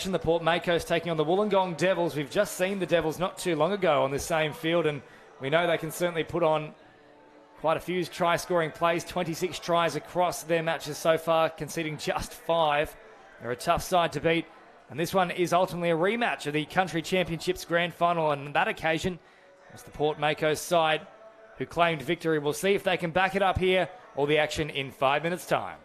The Port Makos taking on the Wollongong Devils. We've just seen the Devils not too long ago on the same field, and we know they can certainly put on quite a few try-scoring plays. 26 tries across their matches so far, conceding just 5. They're a tough side to beat, and this one is ultimately a rematch of the Country Championships Grand Final, and on that occasion, it's the Port Makos side who claimed victory. We'll see if they can back it up here. All the action in 5 minutes' time.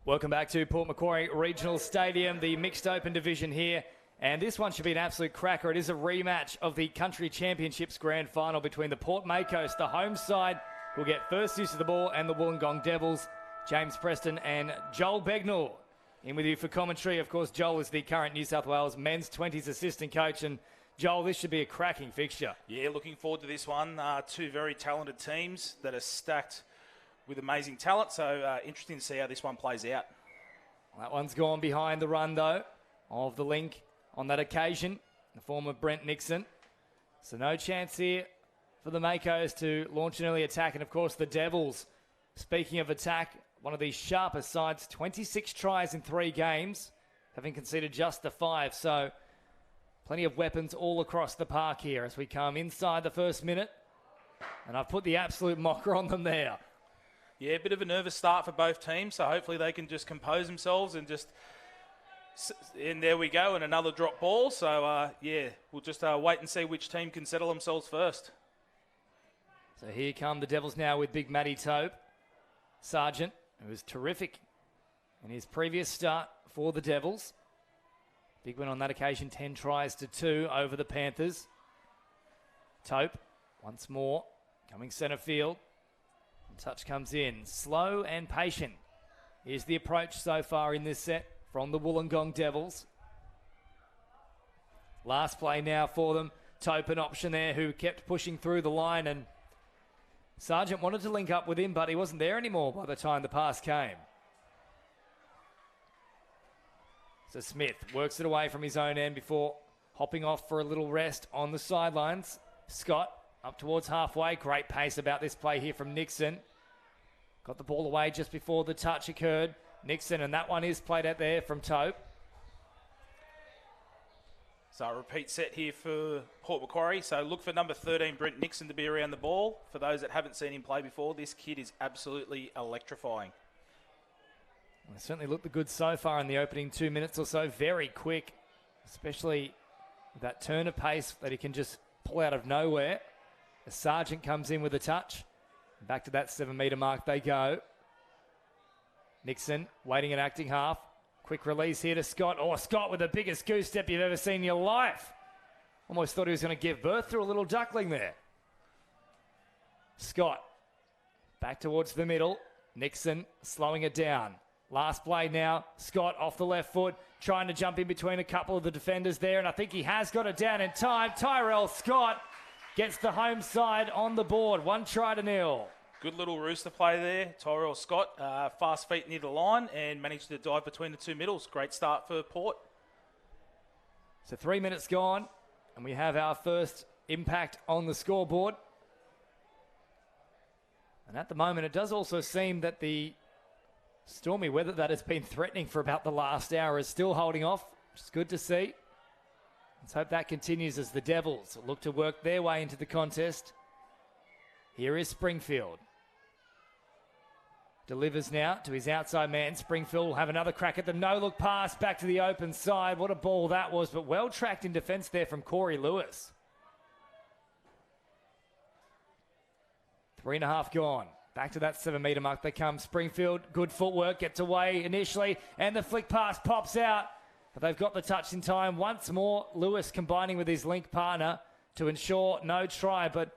Welcome back to Port Macquarie Regional Stadium, the mixed open division here. And this one should be an absolute cracker. It is a rematch of the Country Championships Grand Final between the Port Makos, the home side, who will get first use of the ball, and the Wollongong Devils. James Preston and Joel Begnall in with you for commentary. Of course, Joel is the current New South Wales men's 20s assistant coach. And Joel, this should be a cracking fixture. Yeah, looking forward to this one. Two very talented teams that are stacked with amazing talent, so interesting to see how this one plays out. That one's gone behind the run, though, of the link on that occasion, the form of Brent Nixon. So no chance here for the Makos to launch an early attack. And, of course, the Devils, speaking of attack, one of the sharpest sides, 26 tries in 3 games, having conceded just the 5. So plenty of weapons all across the park here as we come inside the first minute And I've put the absolute mocker on them there. Yeah, a bit of a nervous start for both teams, so hopefully they can just compose themselves and just... And there we go, and another drop ball. So, yeah, we'll just wait and see which team can settle themselves first. So here come the Devils now with big Matty Tope. Sargent, who was terrific in his previous start for the Devils. Big win on that occasion, 10 tries to 2 over the Panthers. Tope, once more, coming centre field. Touch comes in, slow and patient. Here's the approach so far in this set from the Wollongong Devils. Last play now for them. Tope, an option there, who kept pushing through the line, and Sargent wanted to link up with him, but he wasn't there anymore by the time the pass came. So Smith works it away from his own end before hopping off for a little rest on the sidelines. Scott up towards halfway. Great pace about this play here from Nixon. Got the ball away just before the touch occurred. Nixon, and that one is played out there from Tope. So a repeat set here for Port Macquarie. So look for number 13, Brent Nixon, to be around the ball. For those that haven't seen him play before, this kid is absolutely electrifying. Well, certainly looked the good so far in the opening 2 minutes or so. Very quick, especially with that turn of pace that he can just pull out of nowhere. The Sargent comes in with a touch. Back to that 7 metre mark they go. Nixon waiting and acting half. Quick release here to Scott. Oh, Scott with the biggest goose step you've ever seen in your life. Almost thought he was going to give birth to a little duckling there. Scott back towards the middle. Nixon slowing it down. Last play now. Scott off the left foot, trying to jump in between a couple of the defenders there, and I think he has got it down in time. Tyrell Scott gets the home side on the board. 1 try to 0. Good little rooster play there. Tyrell Scott, fast feet near the line and managed to dive between the two middles. Great start for Port. So 3 minutes gone, and we have our first impact on the scoreboard. And at the moment, it does also seem that the stormy weather that has been threatening for about the last hour is still holding off, which is good to see. Let's hope that continues as the Devils look to work their way into the contest. Here is Springfield. Delivers now to his outside man. Springfield will have another crack at the no-look pass back to the open side. What a ball that was, but well tracked in defence there from Corey Lewis. 3.5 gone. Back to that 7 metre mark they come. Springfield, good footwork, gets away initially, and the flick pass pops out. But they've got the touch in time. Once more, Lewis combining with his link partner to ensure no try. But,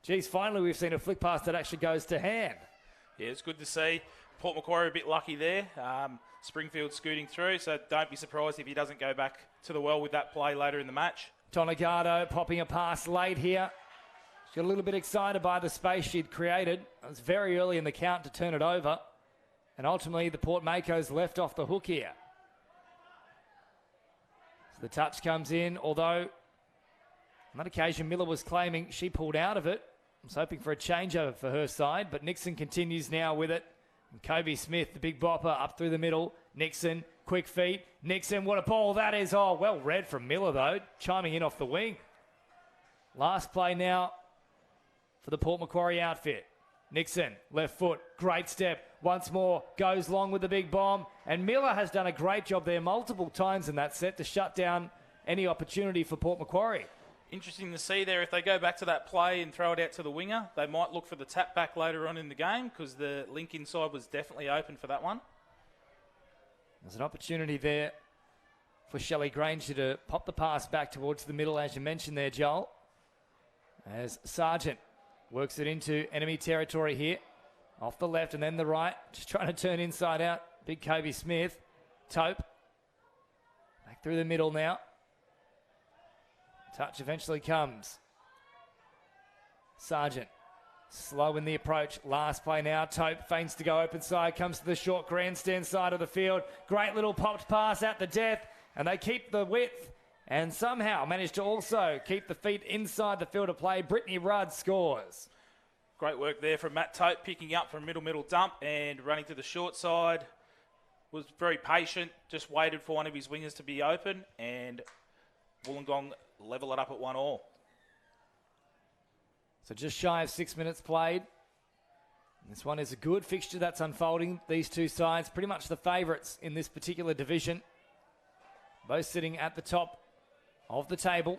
geez, finally we've seen a flick pass that actually goes to hand. Yeah, it's good to see. Port Macquarie a bit lucky there. Springfield scooting through, so don't be surprised if he doesn't go back to the well with that play later in the match. Tonegado popping a pass late here. She got a little bit excited by the space she'd created. It was very early in the count to turn it over. And ultimately, the Port Makos left off the hook here. So the touch comes in, although on that occasion Miller was claiming she pulled out of it. I was hoping for a changeover for her side, but Nixon continues now with it. And Kobe Smith, the big bopper, up through the middle. Nixon, quick feet. Nixon, what a ball that is. Oh, well read from Miller, though, chiming in off the wing. Last play now for the Port Macquarie outfit. Nixon, left foot, great step. Once more, goes long with the big bomb. And Miller has done a great job there multiple times in that set to shut down any opportunity for Port Macquarie. Interesting to see there. If they go back to that play and throw it out to the winger, they might look for the tap back later on in the game because the link inside was definitely open for that one. There's an opportunity there for Shelley Granger to pop the pass back towards the middle, as you mentioned there, Joel. As Sargent works it into enemy territory here. Off the left and then the right. Just trying to turn inside out. Big Kobe Smith. Tope. Back through the middle now. Touch eventually comes. Sargent. Slow in the approach. Last play now. Tope feigns to go open side. Comes to the short grandstand side of the field. Great little popped pass at the death. And they keep the width. And somehow manage to also keep the feet inside the field of play. Brittany Rudd scores. Great work there from Matt Tope, picking up from middle dump and running to the short side. Was very patient, just waited for one of his wingers to be open, and Wollongong level it up at 1-1. So just shy of 6 minutes played. And this one is a good fixture that's unfolding. These two sides, pretty much the favourites in this particular division. Both sitting at the top of the table.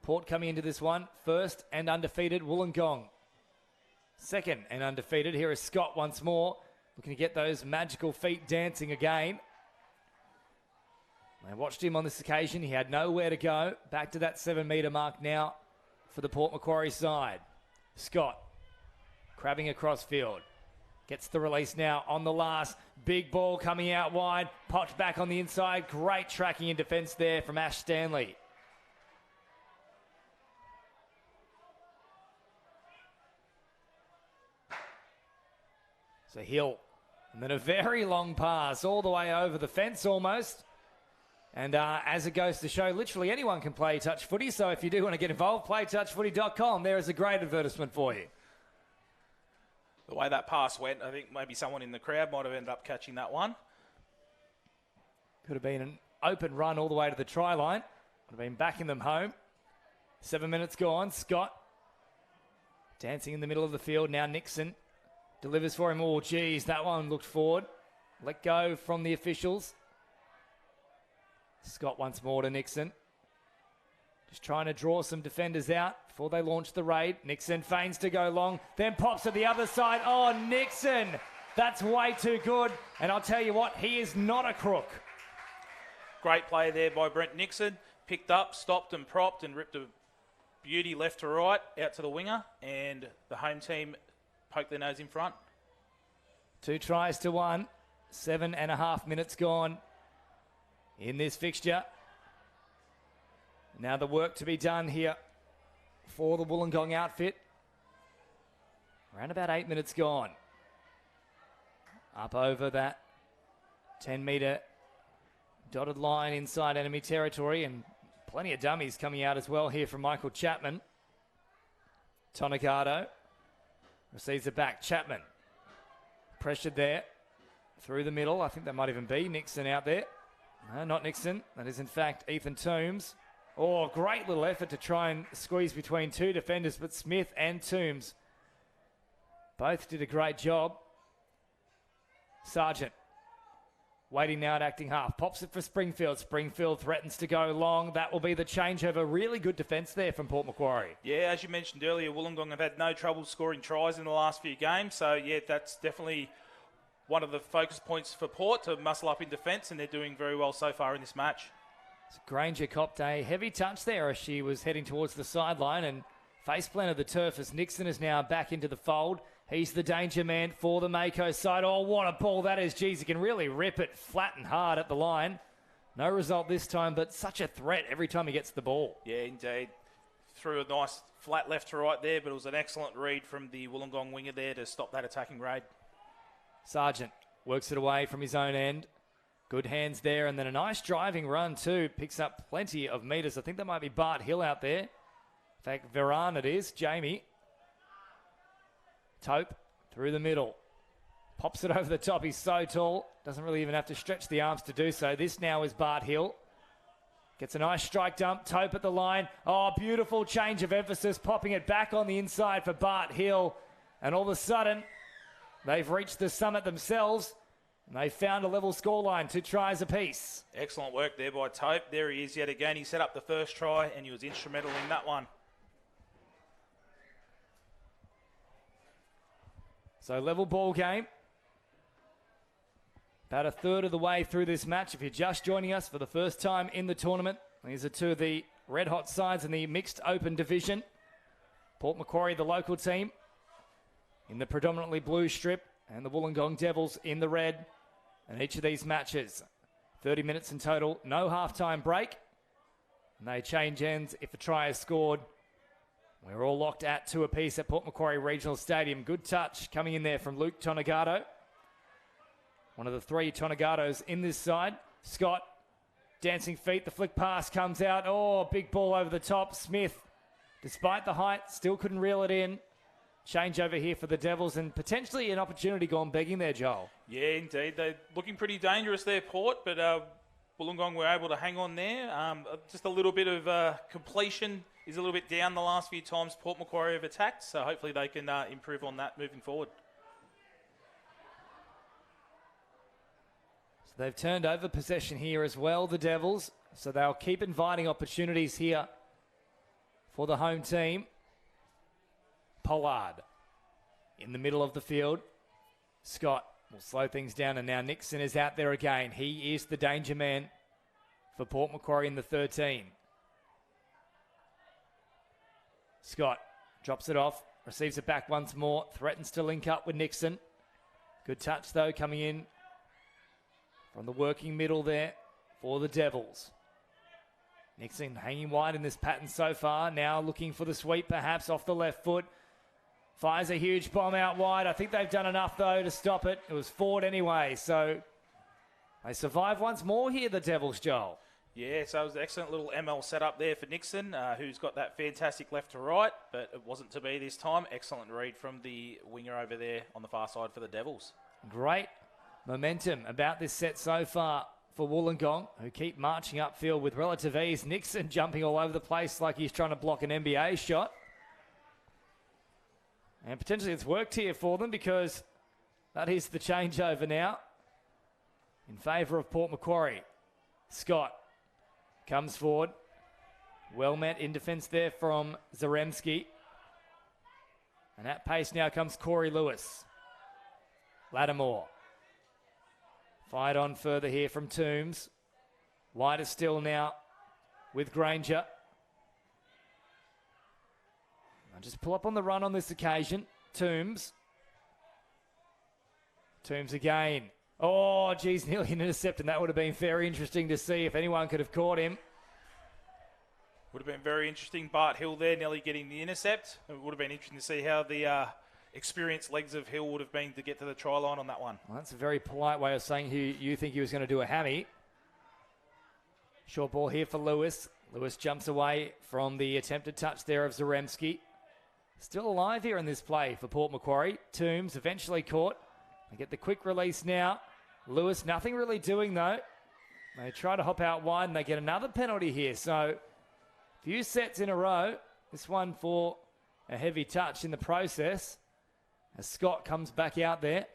Port coming into this one, first and undefeated, Wollongong. Second and undefeated, here is Scott once more, looking to get those magical feet dancing again. I watched him on this occasion, he had nowhere to go. Back to that 7 metre mark now for the Port Macquarie side. Scott, crabbing across field. Gets the release now on the last. Big ball coming out wide, popped back on the inside. Great tracking in defence there from Ash Stanley. So Hill, and then a very long pass all the way over the fence almost. And as it goes to show, literally anyone can play touch footy. So if you do want to get involved, playtouchfooty.com. There is a great advertisement for you. The way that pass went, I think maybe someone in the crowd might have ended up catching that one. Could have been an open run all the way to the try line. Would have been backing them home. 7 minutes gone. Scott dancing in the middle of the field. Now Nixon delivers for him. Oh, geez, that one looked forward. Let go from the officials. Scott once more to Nixon. Just trying to draw some defenders out before they launch the raid. Nixon feigns to go long, then pops to the other side. Oh, Nixon! That's way too good. And I'll tell you what, he is not a crook. Great play there by Brent Nixon. Picked up, stopped and propped and ripped a beauty left to right out to the winger. And the home team poked their nose in front. 2 tries to 1. 7.5 minutes gone in this fixture. Now the work to be done here for the Wollongong outfit. Around about 8 minutes gone. Up over that 10 metre dotted line inside enemy territory, and plenty of dummies coming out as well here from Michael Chapman. Tonegado receives it back. Chapman pressured there through the middle. I think that might even be Nixon out there. No, not Nixon. That is in fact Ethan Toombs. Oh, great little effort to try and squeeze between two defenders, but Smith and Toombs both did a great job. Sargent waiting now at acting half. Pops it for Springfield. Springfield threatens to go long. That will be the changeover. Really good defence there from Port Macquarie. Yeah, as you mentioned earlier, Wollongong have had no trouble scoring tries in the last few games. So, yeah, that's definitely one of the focus points for Port to muscle up in defence, and they're doing very well so far in this match. So Granger copped a heavy touch there as she was heading towards the sideline, and face planted the turf as Nixon is now back into the fold. He's the danger man for the Makos side. Oh, what a ball that is. Geez, he can really rip it flat and hard at the line. No result this time, but such a threat every time he gets the ball. Yeah, indeed. Threw a nice flat left to right there, but it was an excellent read from the Wollongong winger there to stop that attacking raid. Sargent works it away from his own end. Good hands there, and then a nice driving run too. Picks up plenty of metres. I think that might be Bart Hill out there. In fact, Veran it is. Jamie. Tope through the middle. Pops it over the top. He's so tall. Doesn't really even have to stretch the arms to do so. This now is Bart Hill. Gets a nice strike dump. Tope at the line. Oh, beautiful change of emphasis. Popping it back on the inside for Bart Hill. And all of a sudden, they've reached the summit themselves. And they found a level scoreline, 2 tries apiece. Excellent work there by Tope. There he is yet again. He set up the first try and he was instrumental in that one. So level ball game. About a third of the way through this match. If you're just joining us for the first time in the tournament, these are two of the red hot sides in the mixed open division. Port Macquarie, the local team, in the predominantly blue strip, and the Wollongong Devils in the red. And each of these matches, 30 minutes in total, no halftime break. And they change ends if a try is scored. We're all locked at 2 apiece at Port Macquarie Regional Stadium. Good touch coming in there from Luke Tonegado. One of the 3 Tonegados in this side. Scott, dancing feet, the flick pass comes out. Oh, big ball over the top. Smith, despite the height, still couldn't reel it in. Change over here for the Devils, and potentially an opportunity gone begging there, Joel. Yeah, indeed. They're looking pretty dangerous there, Port, but Wollongong were able to hang on there. Just a little bit of completion is a little bit down the last few times Port Macquarie have attacked, so hopefully they can improve on that moving forward. So they've turned over possession here as well, the Devils, so they'll keep inviting opportunities here for the home team. Pollard in the middle of the field. Scott will slow things down, and now Nixon is out there again. He is the danger man for Port Macquarie in the 13. Scott drops it off, receives it back once more, threatens to link up with Nixon. Good touch, though, coming in from the working middle there for the Devils. Nixon hanging wide in this pattern so far, now looking for the sweep perhaps off the left foot. Fires a huge bomb out wide. I think they've done enough, though, to stop it. It was forward anyway, so they survive once more here, the Devils, Joel. Yeah, so it was an excellent little ML setup there for Nixon, who's got that fantastic left to right, but it wasn't to be this time. Excellent read from the winger over there on the far side for the Devils. Great momentum about this set so far for Wollongong, who keep marching upfield with relative ease. Nixon jumping all over the place like he's trying to block an NBA shot. And potentially it's worked here for them, because that is the changeover now in favour of Port Macquarie. Scott comes forward. Well met in defence there from Zaremski. And at pace now comes Corey Lewis. Lattimore. Fired on further here from Toombs. Wider still now with Granger. I'll just pull up on the run on this occasion. Toombs. Toombs again. Oh, geez, nearly an intercept, and that would have been very interesting to see if anyone could have caught him. Would have been very interesting. Bart Hill there nearly getting the intercept. It would have been interesting to see how the experienced legs of Hill would have been to get to the try line on that one. Well, that's a very polite way of saying you think he was going to do a hammy. Short ball here for Lewis. Lewis jumps away from the attempted touch there of Zaremski. Still alive here in this play for Port Macquarie. Toombs eventually caught. They get the quick release now. Lewis, nothing really doing though. They try to hop out wide and they get another penalty here. So, few sets in a row. This one for a heavy touch in the process, as Scott comes back out there.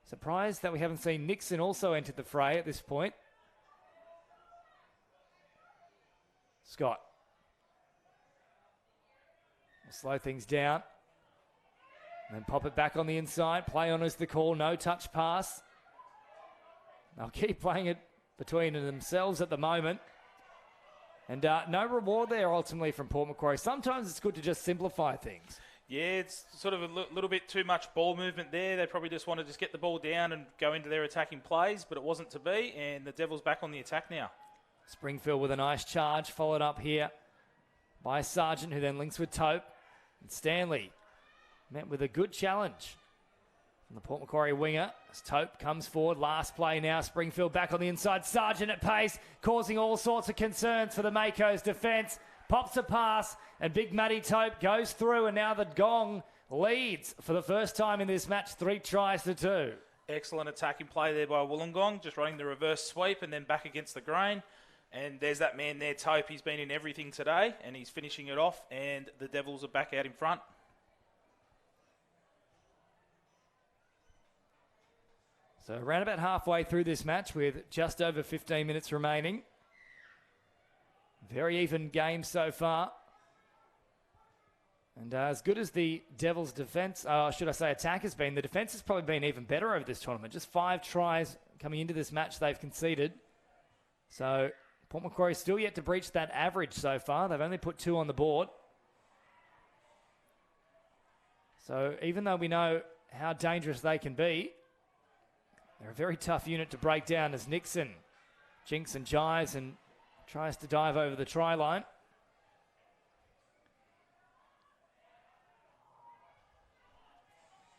Surprised that we haven't seen Nixon also enter the fray at this point. Scott. We'll slow things down. And then pop it back on the inside. Play on is the call. No touch pass. They'll keep playing it between themselves at the moment. And no reward there ultimately from Port Macquarie. Sometimes it's good to just simplify things. Yeah, it's sort of a little bit too much ball movement there. They probably just want to just get the ball down and go into their attacking plays, but it wasn't to be, and the Devils back on the attack now. Springfield with a nice charge, followed up here by Sargent, who then links with Tope. And Stanley met with a good challenge from the Port Macquarie winger as Tope comes forward. Last play now. Springfield back on the inside. Sargent at pace, causing all sorts of concerns for the Makos defence. Pops a pass, and big Matty Tope goes through, and now the Gong leads for the first time in this match, 3-2. Excellent attacking play there by Wollongong, just running the reverse sweep and then back against the grain. And there's that man there, Tope. He's been in everything today, and he's finishing it off, and the Devils are back out in front. So around about halfway through this match with just over 15 minutes remaining. Very even game so far. And as good as the Devils' defence, should I say attack has been, the defence has probably been even better over this tournament. Just 5 tries coming into this match they've conceded. So Port Macquarie still yet to breach that average so far. They've only put 2 on the board. So even though we know how dangerous they can be, they're a very tough unit to break down, as Nixon jinks and jives and tries to dive over the try line.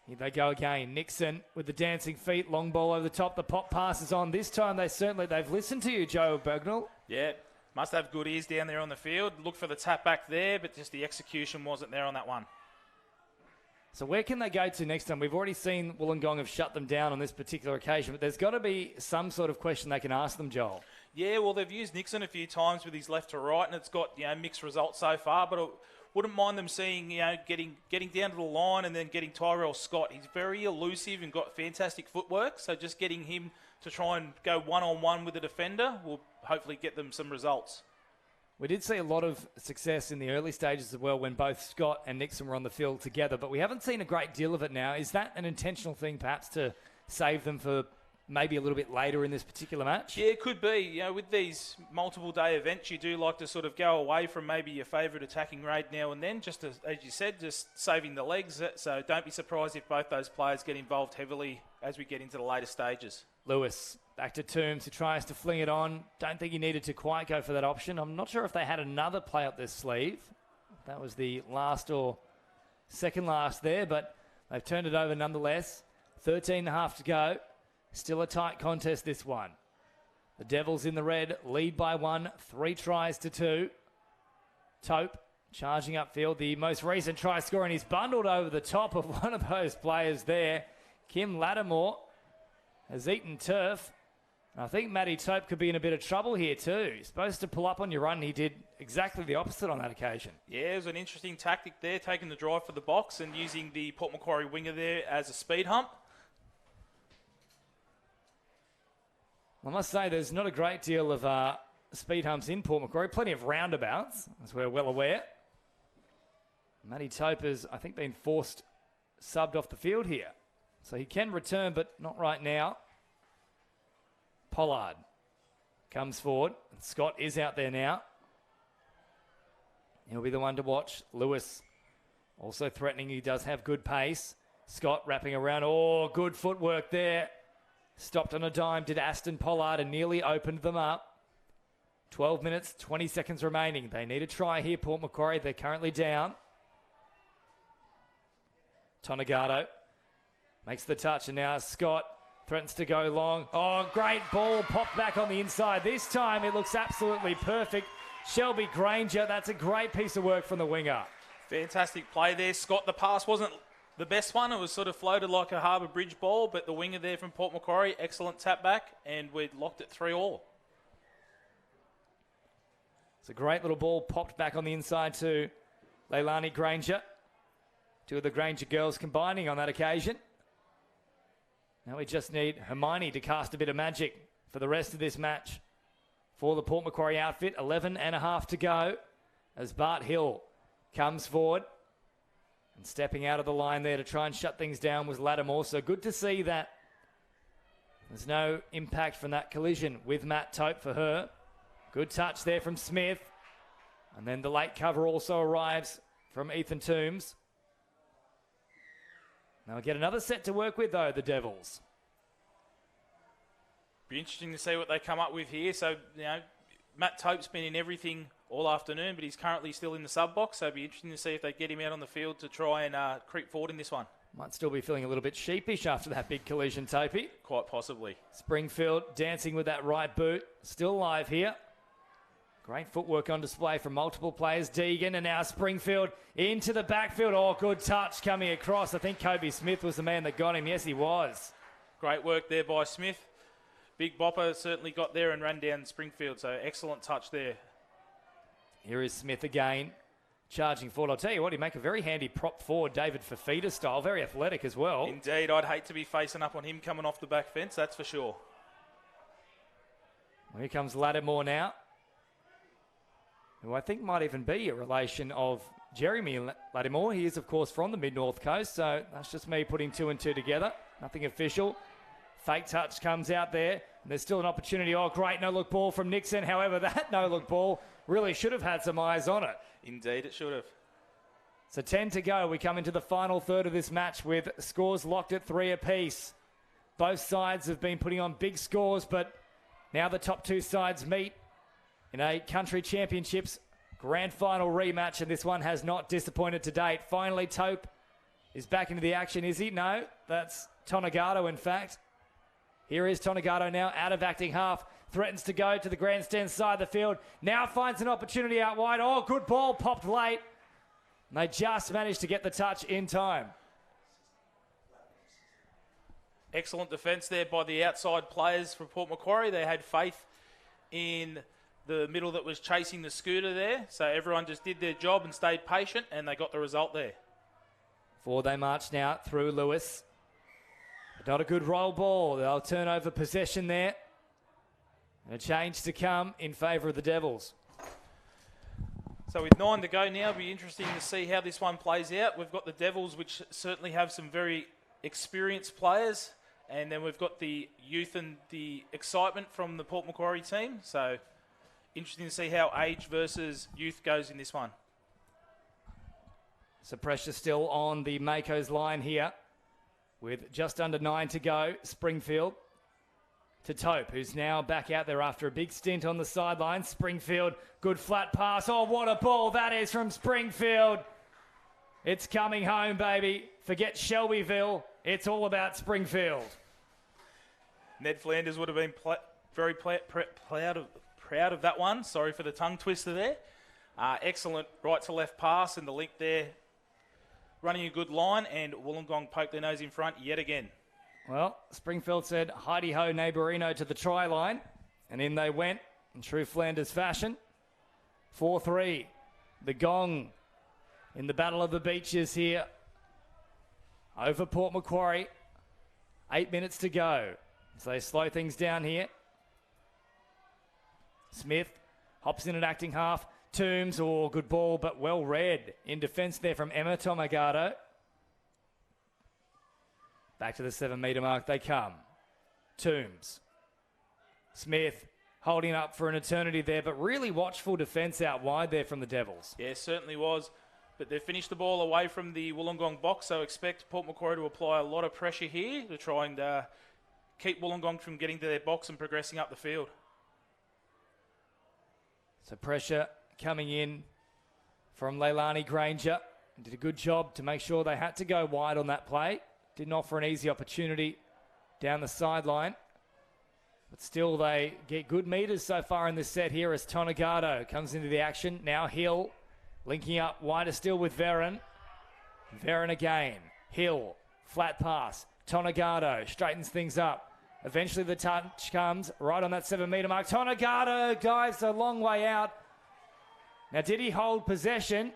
Here they go again. Nixon with the dancing feet. Long ball over the top. The pop passes on. This time they've listened to you, Joe Bergnell. Yeah, must have good ears down there on the field. Look for the tap back there, but just the execution wasn't there on that one. So where can they go to next time? We've already seen Wollongong have shut them down on this particular occasion, but there's got to be some sort of question they can ask them, Joel. Yeah, well, they've used Nixon a few times with his left to right, and it's got, mixed results so far, but I wouldn't mind them seeing, getting down to the line and then getting Tyrell Scott. He's very elusive and got fantastic footwork, so just getting him to try and go one-on-one with the defender will hopefully get them some results. We did see a lot of success in the early stages as well when both Scott and Nixon were on the field together, but we haven't seen a great deal of it now. Is that an intentional thing perhaps to save them for maybe a little bit later in this particular match? Yeah, it could be. With these multiple day events, you do like to sort of go away from maybe your favourite attacking raid now and then, just as you said, just saving the legs. So don't be surprised if both those players get involved heavily as we get into the later stages. Lewis back to Toombs, who tries to fling it on. Don't think he needed to quite go for that option. I'm not sure if they had another play up their sleeve. That was the last or second last there, but they've turned it over nonetheless. 13.5 to go. Still a tight contest, this one. The Devils in the red lead by 1, 3 tries to 2. Tope charging upfield. The most recent try scoring is bundled over the top of one of those players there. Kim Lattimore has eaten turf. I think Matty Tope could be in a bit of trouble here too. He's supposed to pull up on your run. He did exactly the opposite on that occasion. Yeah, it was an interesting tactic there, taking the drive for the box and using the Port Macquarie winger there as a speed hump. I must say there's not a great deal of speed humps in Port Macquarie. Plenty of roundabouts, as we're well aware. Matty Tope has, I think, been subbed off the field here. So he can return, but not right now. Pollard comes forward. Scott is out there now. He'll be the one to watch. Lewis also threatening. He does have good pace. Scott wrapping around. Oh, good footwork there. Stopped on a dime, did Aston Pollard, and nearly opened them up. 12 minutes, 20 seconds remaining. They need a try here, Port Macquarie. They're currently down. Tonegado makes the touch, and now Scott threatens to go long. Oh, great ball, popped back on the inside. This time it looks absolutely perfect. Shelby Granger, that's a great piece of work from the winger. Fantastic play there, Scott. The pass wasn't the best one. It was sort of floated like a Harbour Bridge ball, but the winger there from Port Macquarie, excellent tap back, and we'd locked it 3-3. It's a great little ball popped back on the inside to Leilani Granger. Two of the Granger girls combining on that occasion. Now we just need Hermione to cast a bit of magic for the rest of this match. For the Port Macquarie outfit, 11.5 to go as Bart Hill comes forward. And stepping out of the line there to try and shut things down was Lattimore. So good to see that there's no impact from that collision with Matt Tope for her. Good touch there from Smith. And then the late cover also arrives from Ethan Toombs. Now we get another set to work with, though, the Devils. Be interesting to see what they come up with here. So, Matt Tope's been in everything all afternoon, but he's currently still in the sub box. So it'll be interesting to see if they get him out on the field to try and creep forward in this one. Might still be feeling a little bit sheepish after that big collision, Tope. Quite possibly. Springfield dancing with that right boot. Still live here. Great footwork on display from multiple players. Deegan and now Springfield into the backfield. Oh, good touch coming across. I think Kobe Smith was the man that got him. Yes, he was. Great work there by Smith. Big Bopper certainly got there and ran down Springfield. So excellent touch there. Here is Smith again, charging forward. I'll tell you what, he make a very handy prop forward, David Fafita style. Very athletic as well. Indeed, I'd hate to be facing up on him coming off the back fence, that's for sure. Well, here comes Lattimore now, who I think might even be a relation of Jeremy Lattimore. He is, of course, from the mid-north coast, so that's just me putting 2 and 2 together. Nothing official. Fake touch comes out there, and there's still an opportunity. Oh, great no-look ball from Nixon. However, that no-look ball really should have had some eyes on it. Indeed, it should have. So 10 to go. We come into the final third of this match with scores locked at 3 apiece. Both sides have been putting on big scores, but now the top 2 sides meet in a country championships grand final rematch, and this one has not disappointed to date. Finally, Tope is back into the action, is he? No, that's Tonegado, in fact. Here is Tonegado now out of acting half. Threatens to go to the grandstand side of the field. Now finds an opportunity out wide. Oh, good ball, popped late. And they just managed to get the touch in time. Excellent defence there by the outside players from Port Macquarie. They had faith in the middle that was chasing the scooter there. So everyone just did their job and stayed patient, and they got the result there. Forward they march now through Lewis. Not a good roll ball. They'll turn over possession there. And a change to come in favour of the Devils. So with 9 to go now, it'll be interesting to see how this one plays out. We've got the Devils, which certainly have some very experienced players. And then we've got the youth and the excitement from the Port Macquarie team. So interesting to see how age versus youth goes in this one. So pressure still on the Makos line here. With just under 9 to go, Springfield to Tope, who's now back out there after a big stint on the sideline. Springfield, good flat pass. Oh, what a ball that is from Springfield. It's coming home, baby. Forget Shelbyville. It's all about Springfield. Ned Flanders would have been very proud of that one. Sorry for the tongue twister there. Excellent right to left pass and the link there. Running a good line, and Wollongong poked their nose in front yet again. Well, Springfield said, "Heidi-ho, neighbourino," to the try line. And in they went, in true Flanders fashion. 4-3. The gong in the Battle of the Beaches here. Over Port Macquarie. 8 minutes to go. So they slow things down here. Smith hops in at acting half. Toombs, oh, good ball, but well read. In defence there from Emma Tomagato. Back to the 7 metre mark they come. Toombs. Smith holding up for an eternity there, but really watchful defence out wide there from the Devils. Yeah, certainly was. But they've finished the ball away from the Wollongong box, so expect Port Macquarie to apply a lot of pressure here to try and keep Wollongong from getting to their box and progressing up the field. So pressure coming in from Leilani Granger. Did a good job to make sure they had to go wide on that play. Didn't offer an easy opportunity down the sideline. But still they get good metres so far in this set here as Tonagato comes into the action. Now Hill linking up wider still with Veron. Veron again. Hill, flat pass. Tonagato straightens things up. Eventually the touch comes right on that 7 metre mark. Tonagato, guys, a long way out. Now, did he hold possession?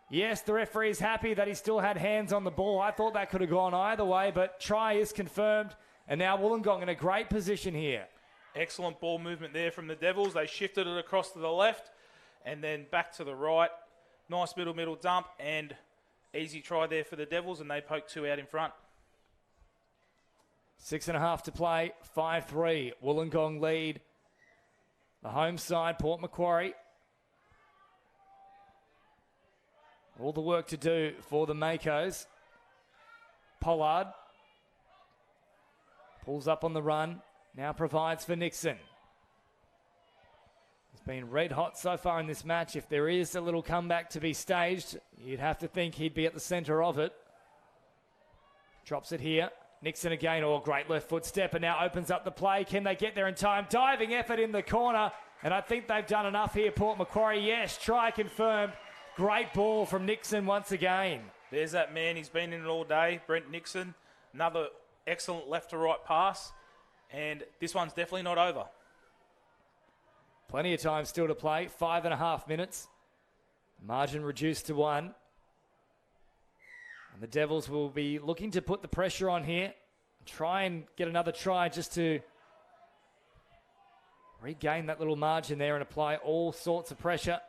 Yes, the referee is happy that he still had hands on the ball. I thought that could have gone either way, but try is confirmed. And now Wollongong in a great position here. Excellent ball movement there from the Devils. They shifted it across to the left and then back to the right. Nice middle dump and easy try there for the Devils, and they poked 2 out in front. 6.5 to play, 5-3. Wollongong lead. The home side, Port Macquarie. All the work to do for the Makos. Pollard pulls up on the run. Now provides for Nixon. He's been red hot so far in this match. If there is a little comeback to be staged, you'd have to think he'd be at the centre of it. Drops it here. Nixon again. Oh, great left foot step, and now opens up the play. Can they get there in time? Diving effort in the corner, and I think they've done enough here, Port Macquarie. Yes, try confirmed. Great ball from Nixon once again. There's that man. He's been in it all day. Brent Nixon. Another excellent left to right pass. And this one's definitely not over. Plenty of time still to play. 5.5 minutes. Margin reduced to 1. And the Devils will be looking to put the pressure on here. Try and get another try just to regain that little margin there and apply all sorts of pressure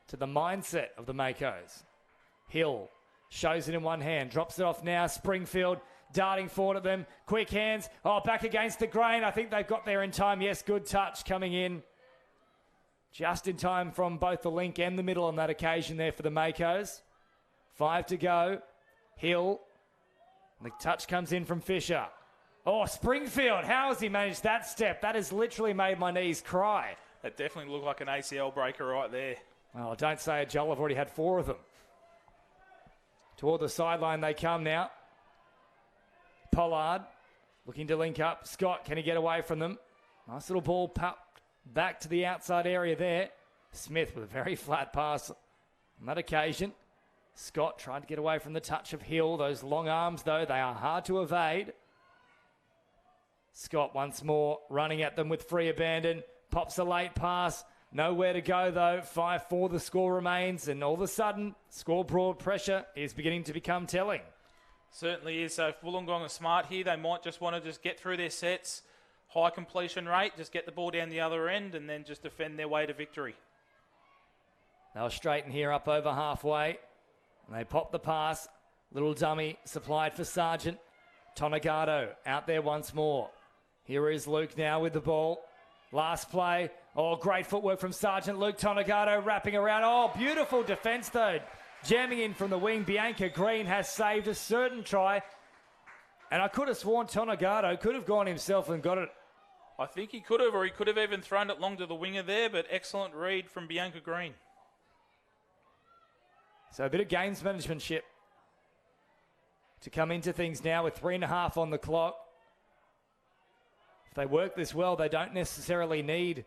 to the mindset of the Makos. Hill shows it in one hand, drops it off now. Springfield darting forward at them. Quick hands. Oh, back against the grain. I think they've got there in time. Yes, good touch coming in. Just in time from both the link and the middle on that occasion there for the Makos. 5 to go. Hill. The touch comes in from Fisher. Oh, Springfield. How has he managed that step? That has literally made my knees cry. That definitely looked like an ACL breaker right there. Well, don't say it, Joel. I've already had 4 of them. Toward the sideline they come now. Pollard looking to link up. Scott, can he get away from them? Nice little ball popped back to the outside area there. Smith with a very flat pass on that occasion. Scott trying to get away from the touch of Hill. Those long arms, though, they are hard to evade. Scott once more running at them with free abandon. Pops a late pass. Nowhere to go, though. 5-4 the score remains. And all of a sudden, scoreboard pressure is beginning to become telling. Certainly is. So if Wollongong are smart here, they might just want to just get through their sets. High completion rate, just get the ball down the other end and then just defend their way to victory. They'll straighten here up over halfway. And they pop the pass. Little dummy supplied for Sargent. Tonagato out there once more. Here is Luke now with the ball. Last play. Oh, great footwork from Sargent. Luke Tonagato wrapping around. Oh, beautiful defence though. Jamming in from the wing. Bianca Green has saved a certain try. And I could have sworn Tonagato could have gone himself and got it. I think he could have, or he could have even thrown it long to the winger there, but excellent read from Bianca Green. So a bit of gamesmanship to come into things now with 3.5 on the clock. If they work this well, they don't necessarily need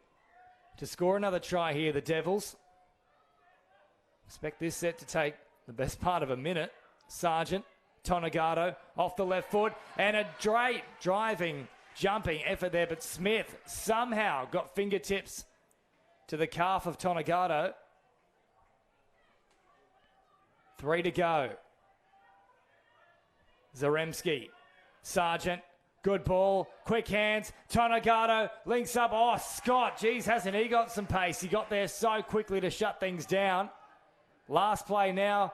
to score another try here, the Devils. Expect this set to take the best part of a minute. Sargent, Tonagato off the left foot, and a great driving, jumping effort there, but Smith somehow got fingertips to the calf of Tonagato. 3 to go. Zaremski, Sargent, good ball, quick hands, Tonagato links up. Oh, Scott, geez, hasn't he got some pace? He got there so quickly to shut things down. Last play now.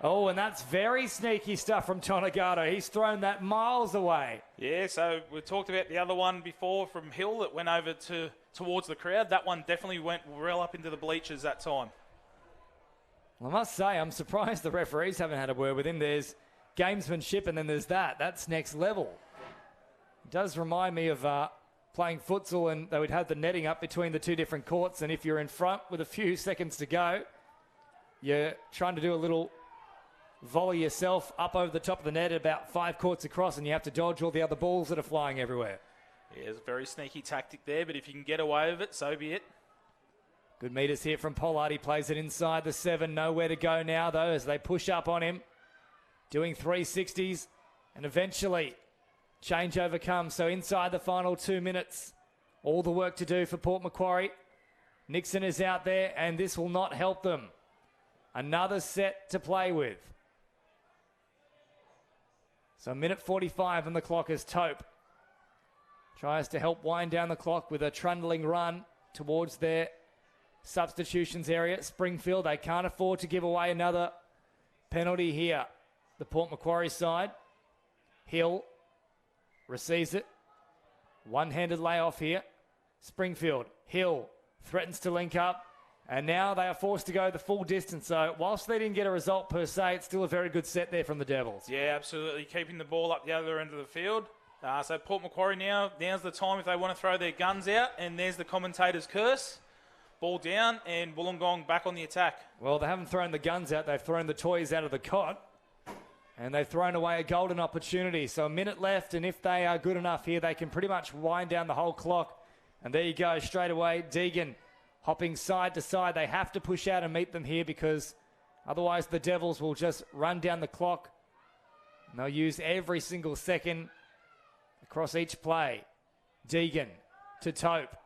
Oh, and that's very sneaky stuff from Tonagato. He's thrown that miles away. Yeah, so we talked about the other one before from Hill that went over towards the crowd. That one definitely went well up into the bleachers that time. Well, I must say, I'm surprised the referees haven't had a word with him. There's gamesmanship, and then there's that. That's next level. It does remind me of playing futsal, and they would have the netting up between the two different courts, and if you're in front with a few seconds to go, you're trying to do a little volley yourself up over the top of the net about 5 courts across, and you have to dodge all the other balls that are flying everywhere. Yeah, it's a very sneaky tactic there, but if you can get away with it, so be it. Good meters here from Pollard. He plays it inside the 7. Nowhere to go now, though, as they push up on him. Doing 360s, and eventually changeover comes. So inside the final 2 minutes, all the work to do for Port Macquarie. Nixon is out there, and this will not help them. Another set to play with. So 1:45 on the clock as Tope tries to help wind down the clock with a trundling run towards their substitutions area. Springfield, they can't afford to give away another penalty here. The Port Macquarie side. Hill receives it. One-handed layoff here. Springfield. Hill threatens to link up. And now they are forced to go the full distance. So whilst they didn't get a result per se, it's still a very good set there from the Devils. Yeah, absolutely. Keeping the ball up the other end of the field. So Port Macquarie now's the time if they want to throw their guns out. And there's the commentator's curse. Ball down and Wollongong back on the attack. Well, they haven't thrown the guns out. They've thrown the toys out of the cot. And they've thrown away a golden opportunity. So a minute left, and if they are good enough here, they can pretty much wind down the whole clock. And there you go, straight away, Deegan hopping side to side. They have to push out and meet them here because otherwise the Devils will just run down the clock. And they'll use every single second across each play. Deegan to Tope.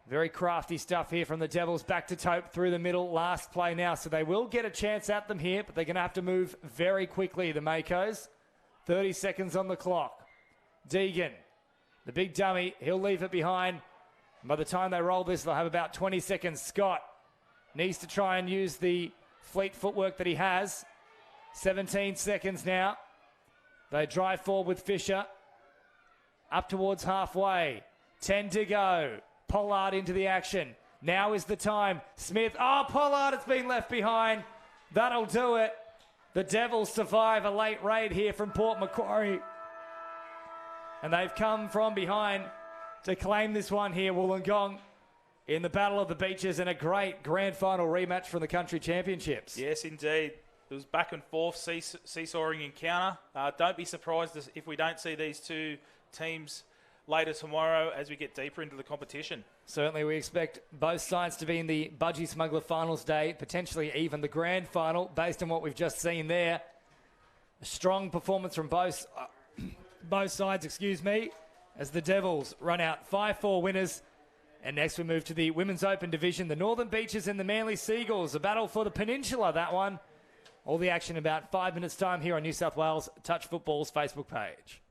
Very crafty stuff here from the Devils. Back to Tope through the middle. Last play now. So they will get a chance at them here, but they're going to have to move very quickly, the Makos. 30 seconds on the clock. Deegan, the big dummy. He'll leave it behind. And by the time they roll this, they'll have about 20 seconds. Scott needs to try and use the fleet footwork that he has. 17 seconds now. They drive forward with Fisher. Up towards halfway. 10 to go. Pollard into the action. Now is the time. Smith. Oh, Pollard has been left behind. That'll do it. The Devils survive a late raid here from Port Macquarie. And they've come from behind to claim this one here, Wollongong, in the Battle of the Beaches and a great grand final rematch from the Country Championships. Yes, indeed. It was back and forth, seesawing encounter. Don't be surprised if we don't see these two teams later tomorrow as we get deeper into the competition. Certainly, we expect both sides to be in the Budgie Smuggler Finals Day, potentially even the grand final, based on what we've just seen there. A strong performance from both sides, as the Devils run out 5-4 winners And next we move to the Women's Open division, the Northern Beaches and the Manly Seagulls. A battle for the peninsula, that one. All the action about 5 minutes' time here on New South Wales Touch Football's Facebook page.